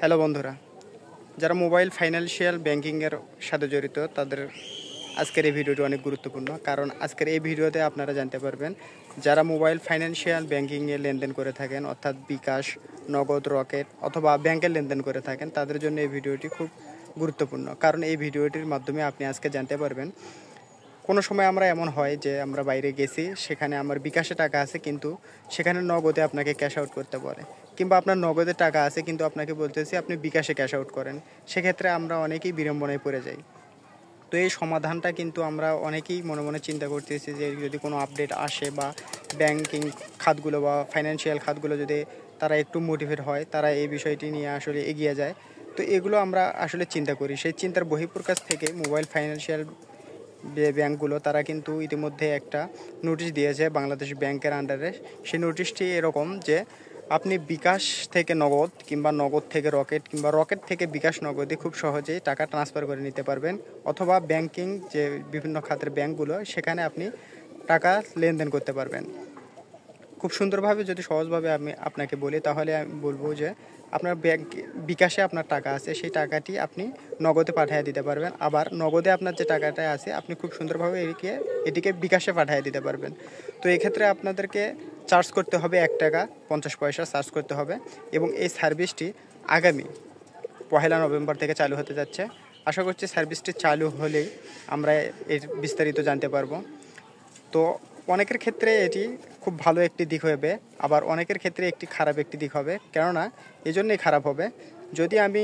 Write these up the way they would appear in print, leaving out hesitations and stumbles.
Hello বন্ধুরা, যারা mobile financial ব্যাংকিংয়ের সাথে জড়িত তাদের আজকের এই ভিডিওটি অনেক গুরুত্বপূর্ণ। কারণ আজকের এই ভিডিওতে আপনারা জানতে পারবেন যারা মোবাইল ফাইন্যান্সিয়াল ব্যাংকিংয়ে লেনদেন করে থাকেন, অর্থাৎ বিকাশ, নগদ, রকেট অথবা ব্যাংকের লেনদেন করে থাকেন, তাদের জন্য এই ভিডিওটি খুব গুরুত্বপূর্ণ। কারণ এই ভিডিওটির মাধ্যমে আপনি আজকে জানতে পারবেন কোনো সময় আমরা এমন হয় যে আমরা বাইরে গেছি, সেখানে আমার বিকাশে টাকা আছে কিন্তু সেখানে নগদে আপনাকে ক্যাশ আউট করতে বলে, কিংবা আপনার নগদে টাকা আছে কিন্তু আপনাকে বলতেছি আপনি বিকাশে ক্যাশ আউট করেন। সেক্ষেত্রে আমরা অনেকেই বিড়ম্বনায় পড়ে যাই। তো এই সমাধানটা কিন্তু আমরা অনেকেই মনে মনে চিন্তা করতেছি যে যদি কোনো আপডেট আসে বা ব্যাংকিং খাতগুলো বা ফাইন্যান্সিয়াল খাতগুলো যদি তারা একটু মোটিভেট হয়, তারা এই বিষয়টি নিয়ে আসলে এগিয়ে যায়। তো এগুলো আমরা আসলে চিন্তা করি। সেই চিন্তার বহিঃপ্রকাশ থেকে মোবাইল ফাইন্যান্সিয়াল ব্যাংকগুলো তারা কিন্তু ইতিমধ্যে একটা নোটিশ দিয়েছে বাংলাদেশ ব্যাংকের আন্ডারে। সেই নোটিশটি এরকম যে আপনি বিকাশ থেকে নগদ কিংবা নগদ থেকে রকেট কিংবা রকেট থেকে বিকাশ নগদে খুব সহজেই টাকা ট্রান্সফার করে নিতে পারবেন, অথবা ব্যাংকিং যে বিভিন্ন খাতের ব্যাংকগুলো সেখানে আপনি টাকা লেনদেন করতে পারবেন। খুব সুন্দরভাবে যদি সহজভাবে আমি আপনাকে বলি তাহলে আমি বলবো যে আপনার ব্যাংক বিকাশে আপনার টাকা আছে, সেই টাকাটি আপনি নগদে পাঠিয়ে দিতে পারবেন। আবার নগদে আপনার যে টাকাটা আছে আপনি খুব সুন্দরভাবে এটিকে বিকাশে পাঠিয়ে দিতে পারবেন। তো এক্ষেত্রে আপনাদেরকে চার্জ করতে হবে 1 টাকা 50 পয়সা চার্জ করতে হবে, এবং এই সার্ভিসটি আগামী 1 নভেম্বর থেকে চালু হতে যাচ্ছে। আশা করছি সার্ভিসটি চালু হলেই আমরা এর বিস্তারিত জানতে পারবো। তো অনেকের ক্ষেত্রে এটি খুব ভালো একটি দিক হবে, আবার অনেকের ক্ষেত্রে একটি খারাপ একটি দিক হবে। কেননা এই জন্যই খারাপ হবে, যদি আমি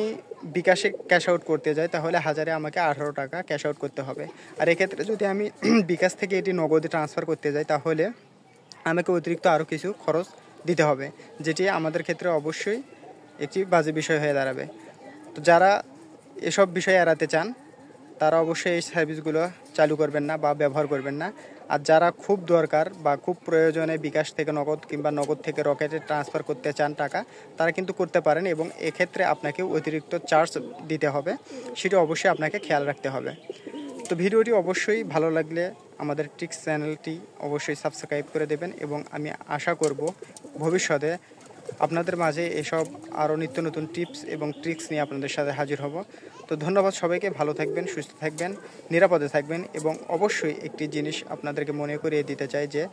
বিকাশে ক্যাশ আউট করতে যাই তাহলে হাজারে আমাকে 18 টাকা ক্যাশ আউট করতে হবে। আর এক্ষেত্রে যদি আমি বিকাশ থেকে এটি নগদে ট্রান্সফার করতে যাই তাহলে আমাকে অতিরিক্ত আরও কিছু খরচ দিতে হবে, যেটি আমাদের ক্ষেত্রে অবশ্যই একটি বাজে বিষয় হয়ে দাঁড়াবে। তো যারা এসব বিষয় এড়াতে চান তারা অবশ্যই এই সার্ভিসগুলো চালু করবেন না বা ব্যবহার করবেন না। আর যারা খুব দরকার বা খুব প্রয়োজনে বিকাশ থেকে নগদ কিংবা নগদ থেকে রকেটে ট্রান্সফার করতে চান টাকা, তারা কিন্তু করতে পারেন, এবং এক্ষেত্রে আপনাকে অতিরিক্ত চার্জ দিতে হবে, সেটা অবশ্যই আপনাকে খেয়াল রাখতে হবে। তো ভিডিওটি অবশ্যই ভালো লাগলে আমাদের ট্রিক্স চ্যানেলটি অবশ্যই সাবস্ক্রাইব করে দেবেন, এবং আমি আশা করব ভবিষ্যতে আপনাদের মাঝে এসব আরও নিত্য নতুন টিপস এবং ট্রিক্স নিয়ে আপনাদের সাথে হাজির হব। তো ধন্যবাদ সবাইকে, ভালো থাকবেন, সুস্থ থাকবেন, নিরাপদে থাকবেন। এবং অবশ্যই একটি জিনিস আপনাদেরকে মনে করিয়ে দিতে চাই যে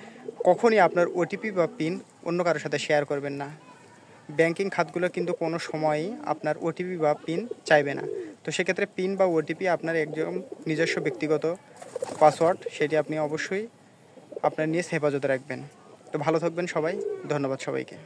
কখনই আপনার ওটিপি বা পিন অন্য কারোর সাথে শেয়ার করবেন না। ব্যাংকিং খাতগুলো কিন্তু কোনো সময়ই আপনার ওটিপি বা পিন চাইবে না। তো সেক্ষেত্রে পিন বা ওটিপি আপনার একদম নিজস্ব ব্যক্তিগত পাসওয়ার্ড, সেটি আপনি অবশ্যই আপনার নিয়ে হেফাজতে রাখবেন। তো ভালো থাকবেন সবাই, ধন্যবাদ সবাইকে।